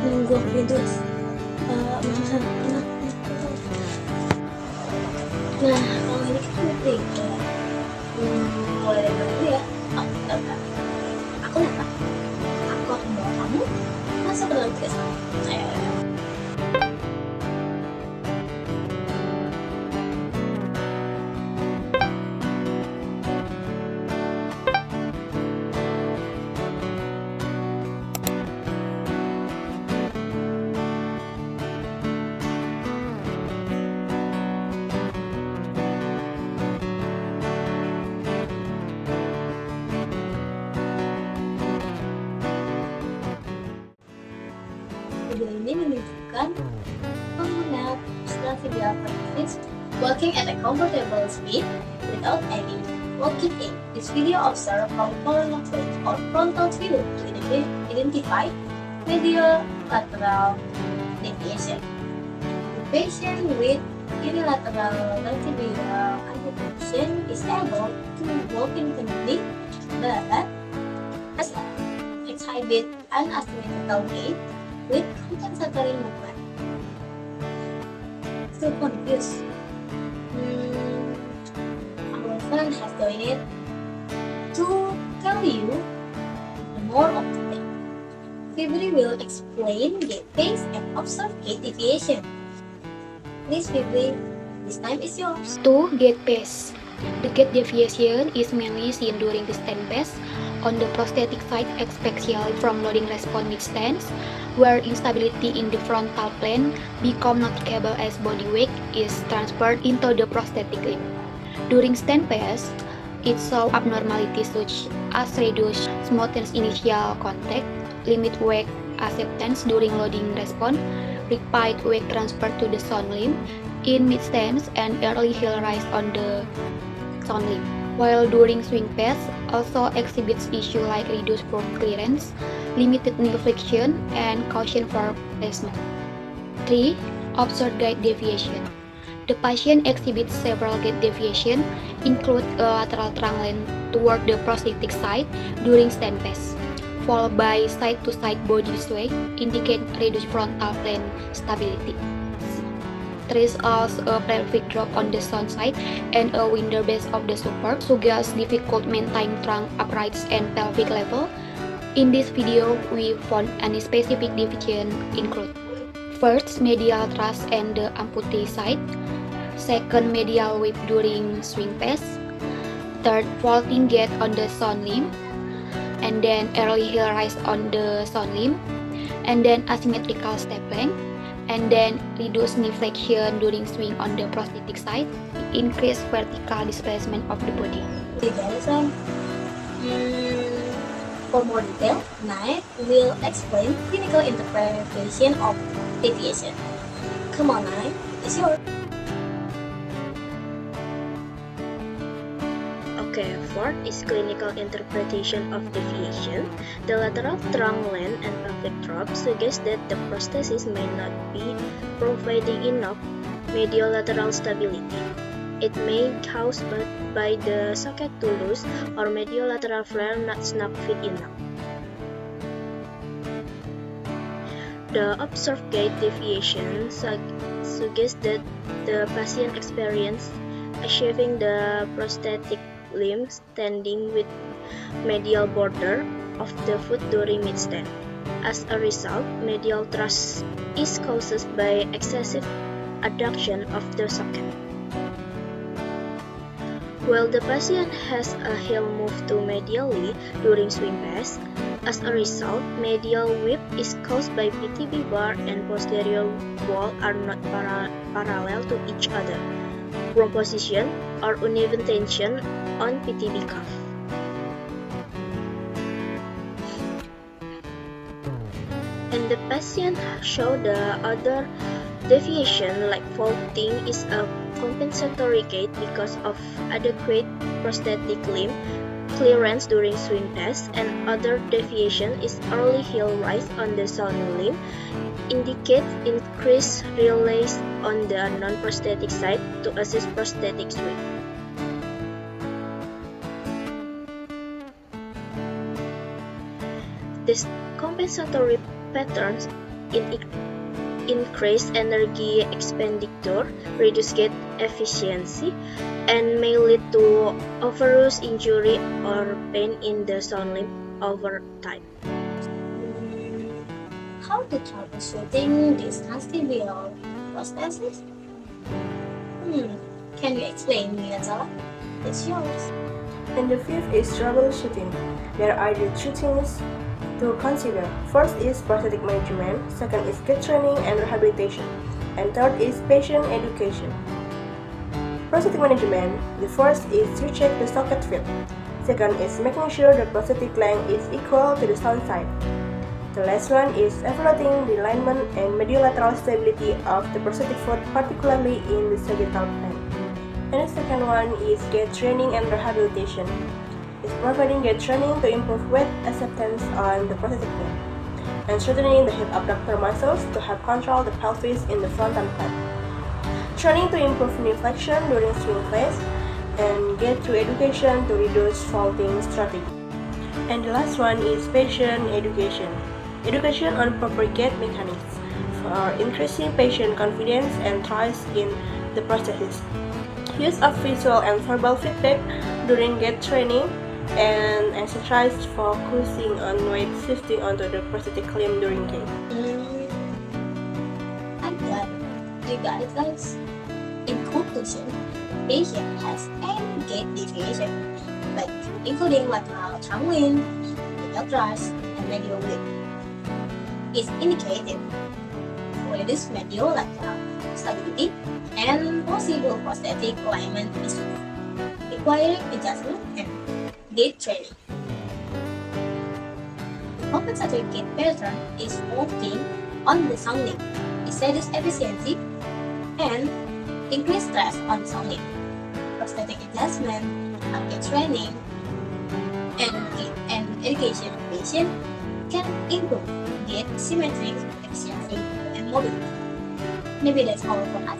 nunggu aku tidur barusan enak. Nah, kalau ini kita bertiga mulai dari mana dulu ya? Oh, bentar. Aku Nata. Aku akan bawa kamu masuk ke dalam tugas. Ayo. Video ini menunjukkan pengguna personal video applications working at a comfortable speed without any walking in. This video observes how color or frontal view to identify mediolateral deviation. The patient with unilateral lentivial agitation is able to walk independently, but exhibit an asymmetrical gait with compensatory movement. Still confused? Our friend has joined it to tell you more of the thing. Fibri will explain gait pace and observe gait deviation. Please, Fibri, this time is yours. 2. Gait pace. The gait deviation is mainly seen during the stand pace on the prosthetic side, especially from loading response mid-stance, where instability in the frontal plane become noticeable as body weight is transferred into the prosthetic limb. During stand pace, it shows abnormalities such as reduced smoothness initial contact, limit weight acceptance during loading response, rapid weight transfer to the sound limb in mid-stance, and early heel rise on the sound limb. While during swing pace, also exhibits issues like reduced form clearance, limited knee flexion, and caution for placement. 3. Observed gait deviation. The patient exhibits several gait deviation, include a lateral trunk length toward the prosthetic side during stand pace, followed by side-to-side body sway, indicate reduced frontal plane stability. There is also a pelvic drop on the sound side and a wider base of the support, suggests difficult maintaining trunk upright and pelvic level. In this video, we found any specific deviation include: first, medial thrust and the amputee side; second, medial whip during swing pace; third, vaulting gait on the sound limb; and then early heel rise on the sound limb; and then asymmetrical step length; and then reduce knee flexion during swing on the prosthetic side, increase vertical displacement of the body. For more detail, Naik will explain clinical interpretation of deviation. Come on, Naik, it's yours. Okay, fourth is clinical interpretation of deviation. The lateral trunk length and pelvic drop suggest that the prosthesis may not be providing enough medial lateral stability. It may caused by the socket too loose or medial lateral flare not snap fit enough. The observed gait deviation suggests that the patient experienced achieving the prosthetic limb standing with medial border of the foot during mid-stand. As a result, medial thrust is caused by excessive adduction of the socket. While the patient has a heel move to medially during swing pace, as a result, medial whip is caused by PTB bar and posterior wall are not parallel to each other. Wrong position or uneven tension on PTB cuff. And the patient show the other deviation like vaulting is a compensatory gait because of adequate prosthetic limb clearance during swing pace, and other deviation is early heel rise on the sound limb, indicate increased release on the non-prosthetic side to assist prosthetic swing. These compensatory patterns increase energy expenditure, reduce gait efficiency, and may lead to overuse, injury, or pain in the sound limb over time. How to troubleshooting this nasty-built prosthesis? Can you explain me, Natala? It's yours. And the fifth is troubleshooting. There are the three things to consider. First is prosthetic management, second is gait training and rehabilitation, and third is patient education. Prosthetic management, the first is to check the socket fit. Second is making sure the prosthetic length is equal to the sound side. The last one is evaluating the alignment and mediolateral stability of the prosthetic foot, particularly in the sagittal plane. And the second one is gait training and rehabilitation. It's providing gait training to improve weight acceptance on the prosthetic knee, and strengthening the hip abductor muscles to help control the pelvis in the frontal plane. Training to improve knee flexion during swing phase, and gait to education to reduce faulting strategy. And the last one is patient education. Education on proper gait mechanics for increasing patient confidence and trust in the prosthesis. Use of visual and verbal feedback during gait training, and exercise focusing on weight shifting onto the prosthetic limb during gait. I got it. You got it, guys. In conclusion, patient has any gait deviation, like including lateral trunk, medial thrust, and medial width, is indicated for this medial lateral stability and possible prosthetic alignment issues, requiring adjustment and gait training. Compensatory gait pattern is working on the sound limb, reduce efficiency, and increase stress on the sound limb. Prosthetic adjustment, gait training, and education of patient can improve gait symmetry, efficiency, and mobility. Maybe that's all for us.